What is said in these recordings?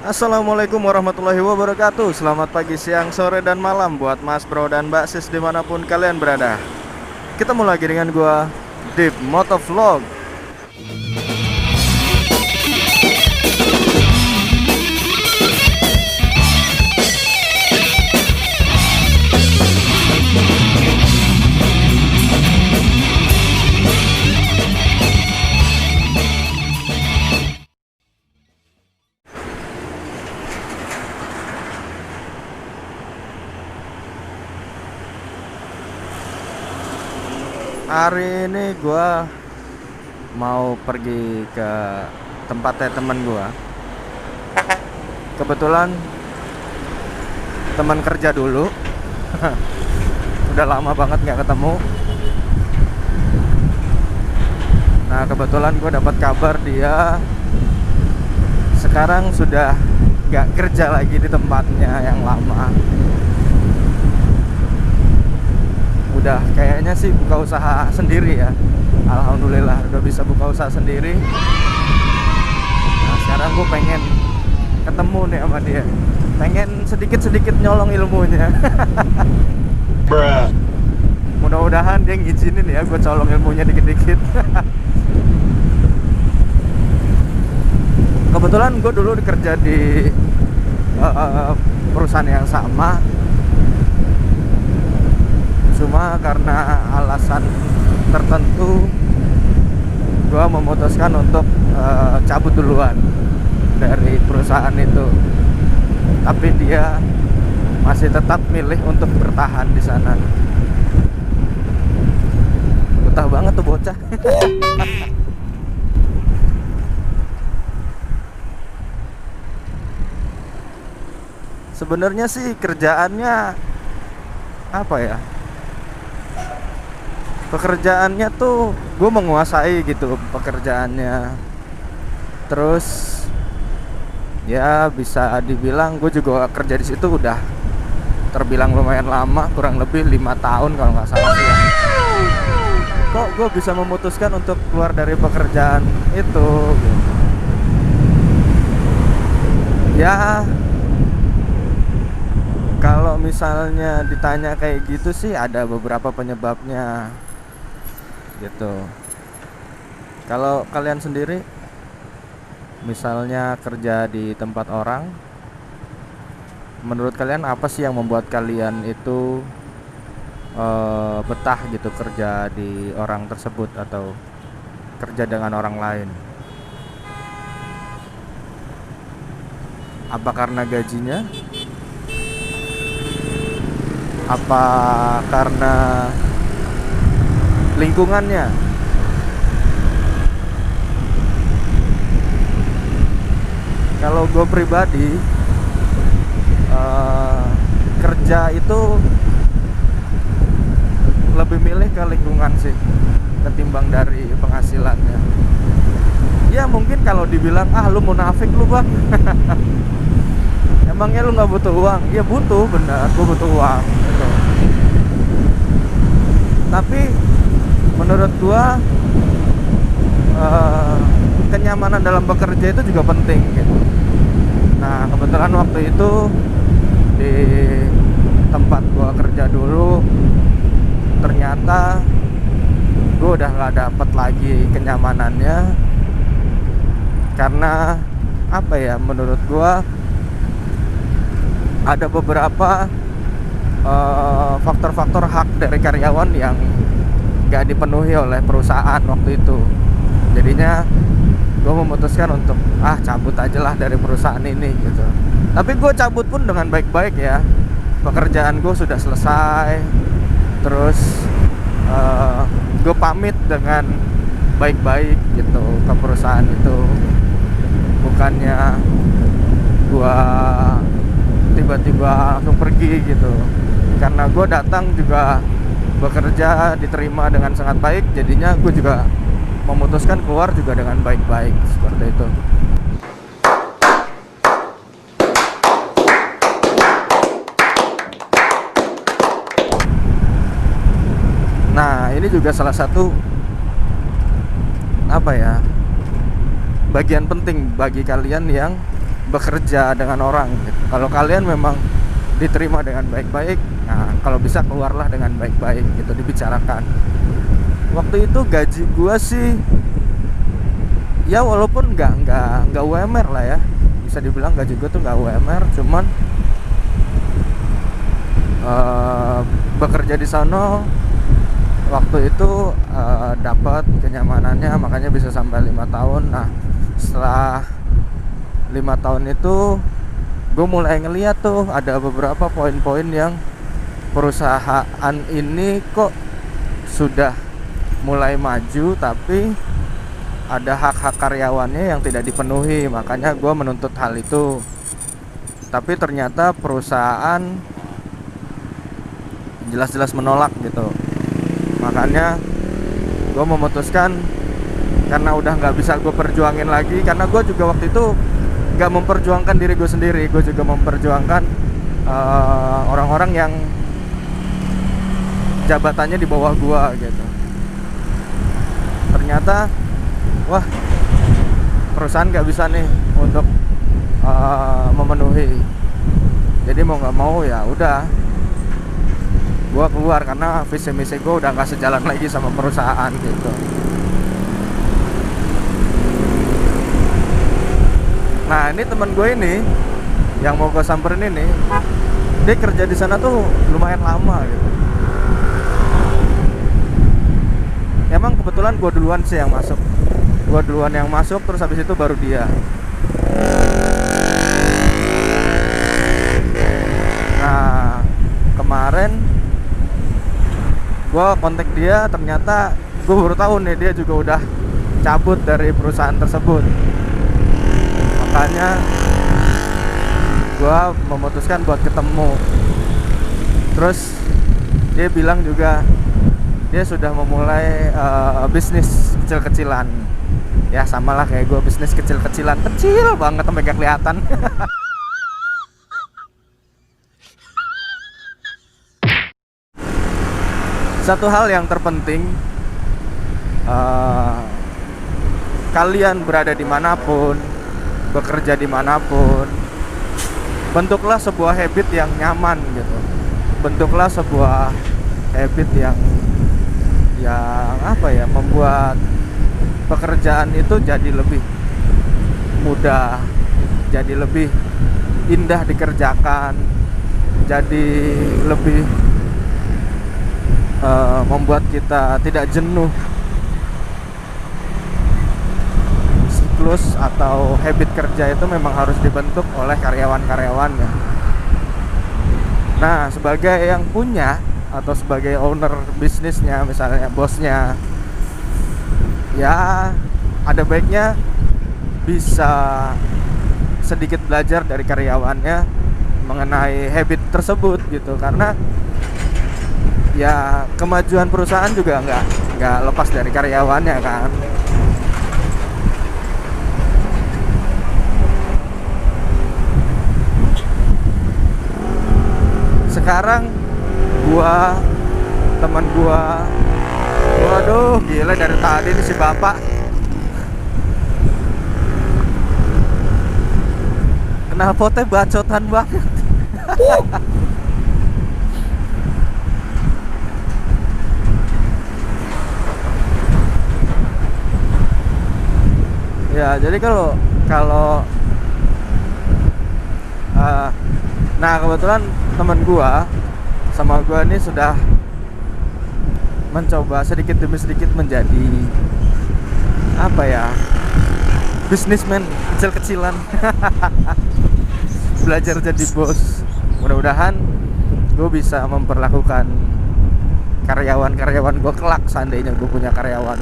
Assalamualaikum warahmatullahi wabarakatuh. Selamat pagi, siang, sore, dan malam buat mas bro dan mbak sis dimanapun kalian berada. Ketemu lagi dengan gua Deep Motovlog. Hari ini gua mau pergi ke tempatnya temen gua. Kebetulan teman kerja dulu. Udah lama banget nggak ketemu. Nah, kebetulan gue dapat kabar dia sekarang sudah nggak kerja lagi di tempatnya yang lama. Udah kayaknya sih buka usaha sendiri ya. Alhamdulillah udah bisa buka usaha sendiri. Nah, sekarang gue pengen ketemu nih sama dia. Pengen sedikit-sedikit nyolong ilmunya. Bruh. Mudah-mudahan dia ngizinin ya gue colong ilmunya dikit-dikit. Kebetulan gue dulu kerja di perusahaan yang sama. Cuma karena alasan tertentu gue memutuskan untuk cabut duluan dari perusahaan itu. Tapi dia masih tetap milih untuk bertahan di sana. Betah banget tuh bocah. Sebenarnya sih kerjaannya apa ya? Pekerjaannya tuh gue menguasai gitu pekerjaannya. Terus ya bisa dibilang gue juga kerja di situ udah terbilang lumayan lama, kurang lebih 5 tahun kalau nggak salah sih ya. Kok gue bisa memutuskan untuk keluar dari pekerjaan itu gitu. Ya kalau misalnya ditanya kayak gitu sih ada beberapa penyebabnya gitu. Kalau kalian sendiri misalnya kerja di tempat orang, menurut kalian apa sih yang membuat kalian itu betah gitu kerja di orang tersebut atau kerja dengan orang lain? Apa karena gajinya? Apa karena lingkungannya? Kalau gue pribadi kerja itu lebih milih ke lingkungan sih ketimbang dari penghasilannya. Ya mungkin kalau dibilang lu munafik lu bang. Emangnya lu nggak butuh uang? Ya butuh, benar, gue butuh uang gitu. Tapi menurut gue kenyamanan dalam bekerja itu juga penting gitu. Nah kebetulan waktu itu di tempat gue kerja dulu ternyata gue udah nggak dapet lagi kenyamanannya. Karena apa ya, menurut gue ada beberapa faktor-faktor hak dari karyawan yang gak dipenuhi oleh perusahaan waktu itu. Jadinya gue memutuskan untuk cabut aja lah dari perusahaan ini gitu. Tapi gue cabut pun dengan baik-baik ya. Pekerjaan gue sudah selesai. Terus gue pamit dengan baik-baik gitu ke perusahaan itu. Bukannya gue tiba-tiba langsung pergi gitu. Karena gue datang juga bekerja diterima dengan sangat baik, jadinya gue juga memutuskan keluar juga dengan baik-baik seperti itu. Nah ini juga salah satu apa ya, bagian penting bagi kalian yang bekerja dengan orang gitu. Kalau kalian memang diterima dengan baik-baik, nah kalau bisa keluarlah dengan baik-baik gitu, dibicarakan. Waktu itu gaji gua sih ya walaupun nggak UMR lah ya, bisa dibilang gaji gua tuh nggak UMR, cuman bekerja di sana waktu itu dapat kenyamanannya, makanya bisa sampai 5 tahun. Nah setelah 5 tahun itu gue mulai ngeliat tuh ada beberapa poin-poin yang perusahaan ini kok sudah mulai maju tapi ada hak-hak karyawannya yang tidak dipenuhi. Makanya gue menuntut hal itu, tapi ternyata perusahaan jelas-jelas menolak gitu. Makanya gue memutuskan, karena udah nggak bisa gue perjuangin lagi, karena gue juga waktu itu nggak memperjuangkan diri gue sendiri, gue juga memperjuangkan orang-orang yang jabatannya di bawah gue gitu. Ternyata wah, perusahaan nggak bisa nih untuk memenuhi. Jadi mau nggak mau ya udah, gue keluar karena visi misi gue udah nggak sejalan lagi sama perusahaan gitu. Nah ini teman gue ini yang mau gue samperin ini, dia kerja di sana tuh lumayan lama gitu. Emang kebetulan gue duluan sih yang masuk. Gue duluan yang masuk, terus habis itu baru dia. Nah kemarin gue kontak dia, ternyata gue baru tahu nih dia juga udah cabut dari perusahaan tersebut. Makanya gue memutuskan buat ketemu. Terus dia bilang juga dia sudah memulai bisnis kecil-kecilan. Ya samalah kayak gue, bisnis kecil-kecilan, kecil banget sampai gak kelihatan. Satu hal yang terpenting, kalian berada dimanapun, bekerja dimanapun, bentuklah sebuah habit yang nyaman gitu. Bentuklah sebuah habit yang apa ya, membuat pekerjaan itu jadi lebih mudah, jadi lebih indah dikerjakan, jadi lebih membuat kita tidak jenuh. Siklus atau habit kerja itu memang harus dibentuk oleh karyawan-karyawannya. Nah, sebagai yang punya atau sebagai owner bisnisnya, misalnya bosnya, ya ada baiknya bisa sedikit belajar dari karyawannya mengenai habit tersebut gitu. Karena ya kemajuan perusahaan juga nggak lepas dari karyawannya kan. Sekarang teman gua, waduh gila dari tadi nih si bapak. Knalpotnya bacotan banget. Ya jadi kalau nah kebetulan teman gua sama gua ini sudah mencoba sedikit demi sedikit menjadi apa ya, bisnismen kecil-kecilan. Belajar jadi bos. Mudah-mudahan gue bisa memperlakukan karyawan-karyawan gue kelak, seandainya gue punya karyawan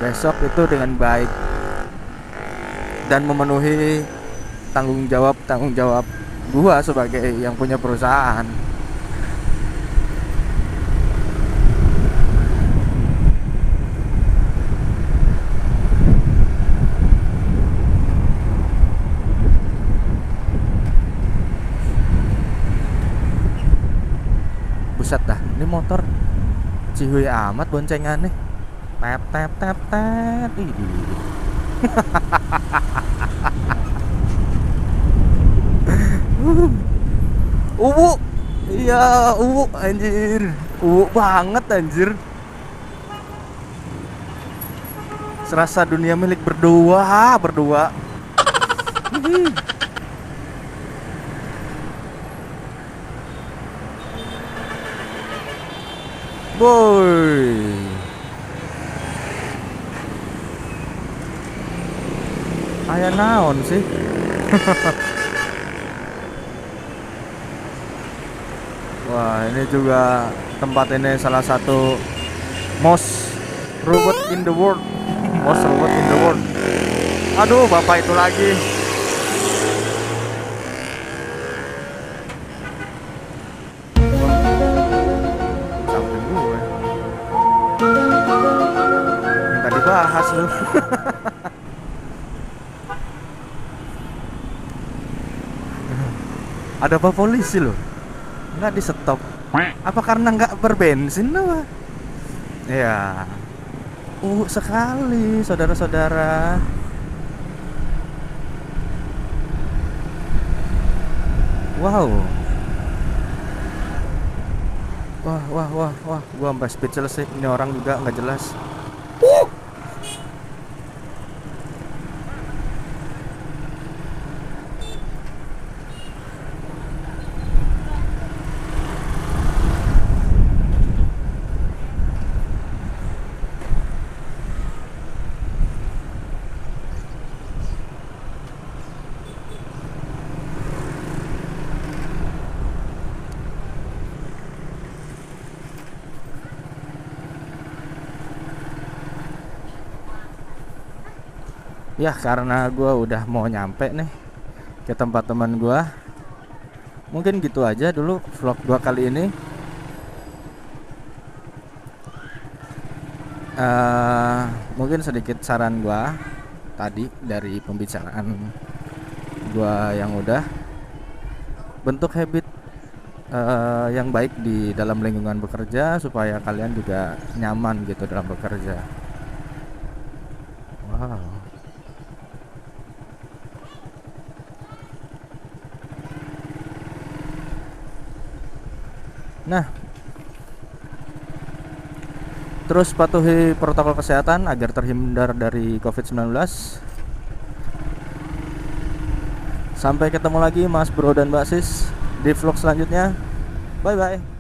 besok, itu dengan baik dan memenuhi tanggung jawab gue sebagai yang punya perusahaan. Buset dah, ini motor cihuy amat boncengannya. Tep tep tep tep. Idih. Uwu. Iya, uwu anjir. Uwu banget anjir. Serasa dunia milik berdua, berdua. Hihi. Boy. Aya naon sih? Wah, ini juga tempat ini salah satu most robot in the world. Most robot in the world. Aduh, bapak itu lagi. Samping gue. Minta dibahas lu. Ada apa polisi loh? Nggak di stop. Apa karena nggak berbensin apa? Ya. Sekali saudara-saudara. Wow. Wah. Gua sampai speechless sih. Ini orang juga nggak jelas. Ya karena gue udah mau nyampe nih ke tempat teman gue. Mungkin gitu aja dulu vlog gue kali ini. Mungkin sedikit saran gue tadi dari pembicaraan gue yang udah bentuk habit yang baik di dalam lingkungan bekerja supaya kalian juga nyaman gitu dalam bekerja. Wow. Nah, terus patuhi protokol kesehatan agar terhindar dari COVID-19. Sampai ketemu lagi Mas Bro dan Mbak Sis di vlog selanjutnya. Bye bye.